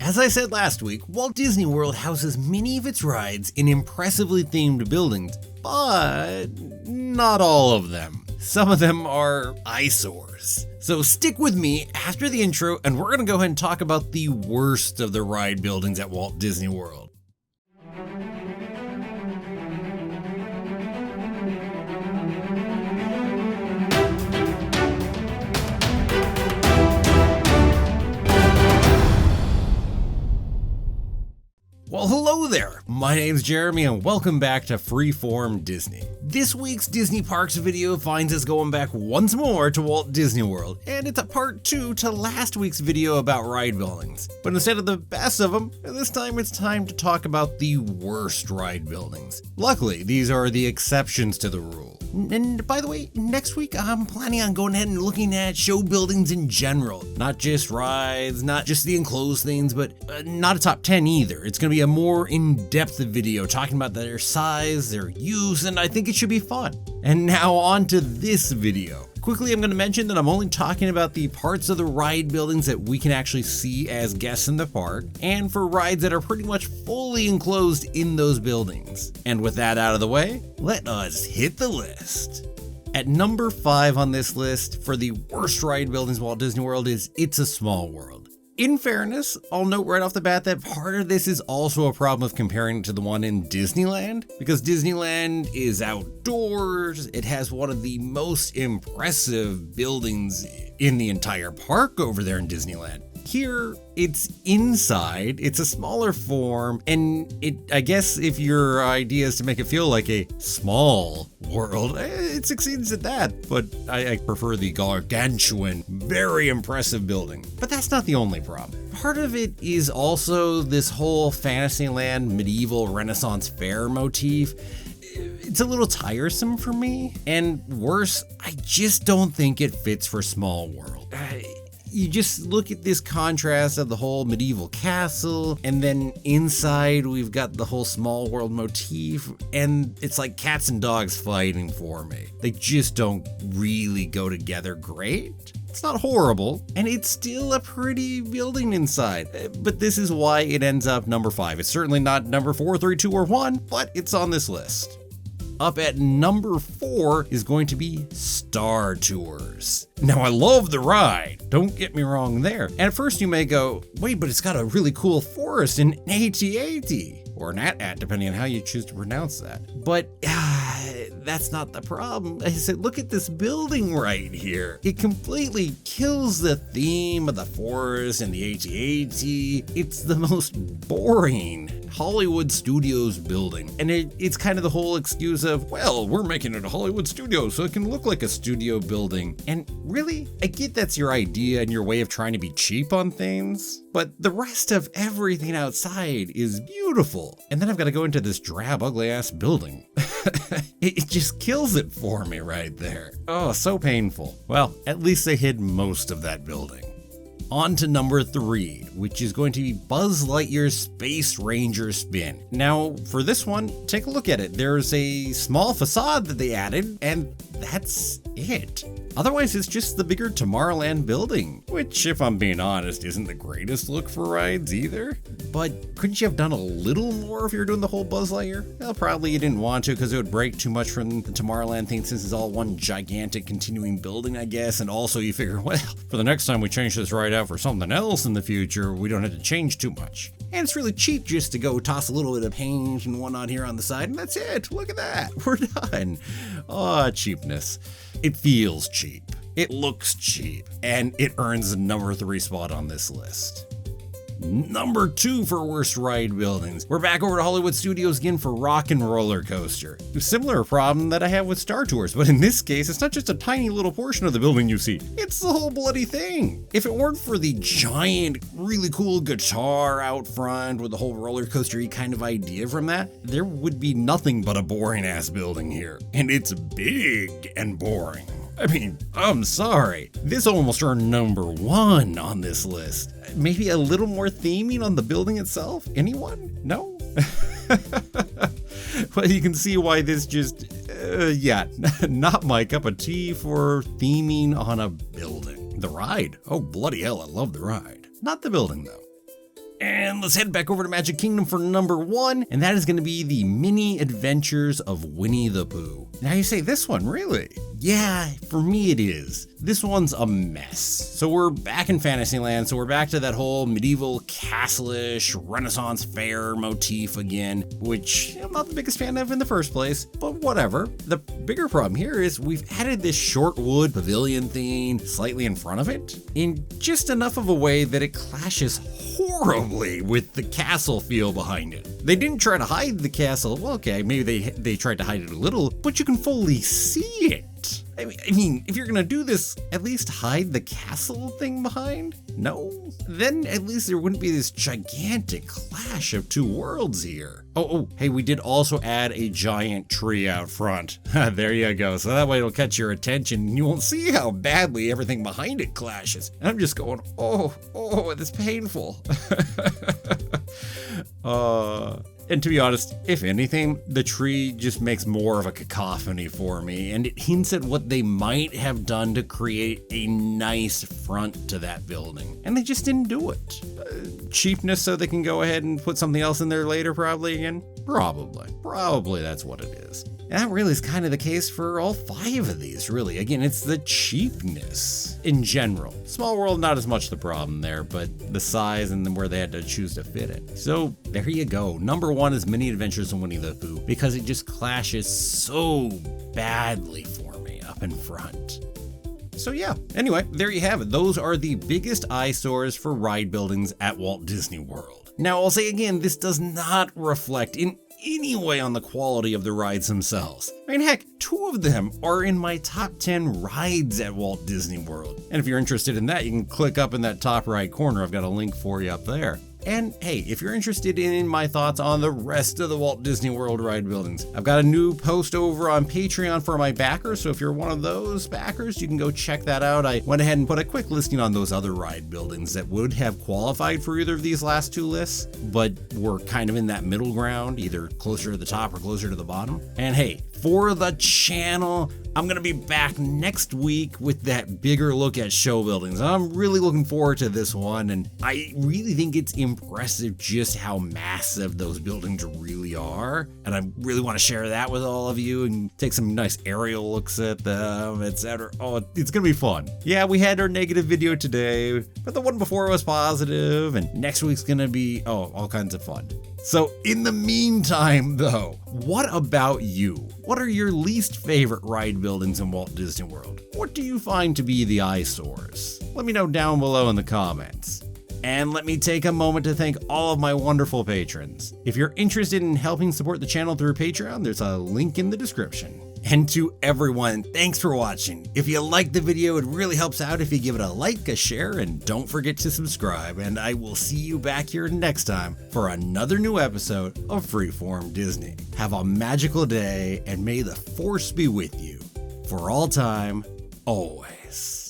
As I said last week, Walt Disney World houses many of its rides in impressively themed buildings, but not all of them. Some of them are eyesores. So stick with me after the intro and we're gonna go ahead and talk about the worst of the ride buildings at Walt Disney World. Well, hello there! My name's Jeremy and welcome back to Freeform Disney. This week's Disney Parks video finds us going back once more to Walt Disney World, and it's a part 2 to last week's video about ride buildings. But instead of the best of them, this time it's time to talk about the worst ride buildings. Luckily, these are the exceptions to the rule. And by the way, next week I'm planning on going ahead and looking at show buildings in general. Not just rides, not just the enclosed things, but not a top 10 either. It's going to be a more in-depth video talking about their size, their use, and I think it should be fun. And now on to this video. Quickly, I'm going to mention that I'm only talking about the parts of the ride buildings that we can actually see as guests in the park, and for rides that are pretty much fully enclosed in those buildings. And with that out of the way, let us hit the list. At number 5 on this list for the worst ride buildings at Walt Disney World is It's a Small World. In fairness, I'll note right off the bat that part of this is also a problem of comparing it to the one in Disneyland, because Disneyland is outdoors, it has one of the most impressive buildings in the entire park over there in Disneyland. Here, it's inside, it's a smaller form, and I guess if your idea is to make it feel like a small world, it succeeds at that, but I prefer the gargantuan, very impressive building. But that's not the only problem. Part of it is also this whole Fantasyland medieval Renaissance fair motif. It's a little tiresome for me, and worse, I just don't think it fits for Small World. You just look at this contrast of the whole medieval castle, and then inside we've got the whole Small World motif, and it's like cats and dogs fighting for me. They just don't really go together great. It's not horrible, and it's still a pretty building inside, but this is why it ends up number 5. It's certainly not number 4, 3, 2, or 1, but it's on this list. Up at number 4 is going to be Star Tours. Now, I love the ride, don't get me wrong there. And at first you may go, wait, but it's got a really cool forest in AT-AT, or Nat-At, depending on how you choose to pronounce that. But that's not the problem. I said, look at this building right here. It completely kills the theme of the forest and the AT-AT. It's the most boring Hollywood Studios building. And it's kind of the whole excuse of, well, we're making it a Hollywood studio so it can look like a studio building. And really, I get that's your idea and your way of trying to be cheap on things, but the rest of everything outside is beautiful. And then I've got to go into this drab, ugly ass building. It just kills it for me right there. Oh, so painful. Well, at least they hid most of that building. On to number 3, which is going to be Buzz Lightyear's Space Ranger Spin. Now, for this one, take a look at it. There's a small facade that they added, and that's it. Otherwise, it's just the bigger Tomorrowland building, which, if I'm being honest, isn't the greatest look for rides either. But couldn't you have done a little more if you were doing the whole Buzz Lightyear? Well, probably you didn't want to because it would break too much from the Tomorrowland thing since it's all one gigantic continuing building, I guess. And also you figure, well, for the next time we change this ride out for something else in the future, we don't have to change too much. And it's really cheap just to go toss a little bit of paint and whatnot here on the side, and that's it. Look at that. We're done. Oh, cheapness. It feels cheap. It looks cheap. And it earns the number 3 spot on this list. Number 2 for worst ride buildings. We're back over to Hollywood Studios again for Rock and Roller Coaster. A similar problem that I have with Star Tours, but in this case, it's not just a tiny little portion of the building you see. It's the whole bloody thing. If it weren't for the giant, really cool guitar out front with the whole roller coaster-y kind of idea from that, there would be nothing but a boring ass building here. And it's big and boring. I mean, I'm sorry. This almost earned number 1 on this list. Maybe a little more theming on the building itself? Anyone? No? Well, you can see why this just, not my cup of tea for theming on a building. The ride, oh bloody hell, I love the ride. Not the building though. And let's head back over to Magic Kingdom for number 1, and that is going to be the Mini Adventures of Winnie the Pooh. Now you say, this one, really? Yeah, for me it is. This one's a mess. So we're back in Fantasyland, so we're back to that whole medieval castle-ish Renaissance fair motif again, which I'm not the biggest fan of in the first place, but whatever. The bigger problem here is we've added this short wood pavilion thing slightly in front of it, in just enough of a way that it clashes horribly with the castle feel behind it. They didn't try to hide the castle. Well, okay, maybe they tried to hide it a little, but you can fully see it. I mean, if you're gonna do this, at least hide the castle thing behind? No? Then at least there wouldn't be this gigantic clash of two worlds here. Oh, hey, we did also add a giant tree out front. There you go. So that way it'll catch your attention and you won't see how badly everything behind it clashes. And I'm just going, oh, it's painful. And to be honest, if anything, the tree just makes more of a cacophony for me, and it hints at what they might have done to create a nice front to that building. And they just didn't do it. Cheapness so they can go ahead and put something else in there later probably again? Probably that's what it is. And that really is kind of the case for all 5 of these, really. Again, it's the cheapness in general. Small World, not as much the problem there, but the size and then where they had to choose to fit it. So there you go. Number 1 is Mini Adventures in Winnie the Pooh, because it just clashes so badly for me up in front. So yeah, anyway, there you have it. Those are the biggest eyesores for ride buildings at Walt Disney World. Now, I'll say again, this does not reflect in any way on the quality of the rides themselves. I mean, heck, 2 of them are in my top 10 rides at Walt Disney World. And if you're interested in that, you can click up in that top right corner. I've got a link for you up there. And hey, if you're interested in my thoughts on the rest of the Walt Disney World ride buildings, I've got a new post over on Patreon for my backers, so if you're one of those backers, you can go check that out. I went ahead and put a quick listing on those other ride buildings that would have qualified for either of these last 2 lists, but were kind of in that middle ground, either closer to the top or closer to the bottom. And hey, for the channel, I'm going to be back next week with that bigger look at show buildings. I'm really looking forward to this one, and I really think it's impressive just how massive those buildings really are. And I really want to share that with all of you and take some nice aerial looks at them, etc. Oh, it's going to be fun. Yeah, we had our negative video today, but the one before was positive, and next week's going to be, all kinds of fun. So in the meantime, though, what about you? What are your least favorite ride buildings in Walt Disney World? What do you find to be the eyesores? Let me know down below in the comments. And let me take a moment to thank all of my wonderful patrons. If you're interested in helping support the channel through Patreon, there's a link in the description. And to everyone, thanks for watching. If you liked the video, it really helps out if you give it a like, a share, and don't forget to subscribe. And I will see you back here next time for another new episode of Freeform Disney. Have a magical day, and may the Force be with you for all time, always.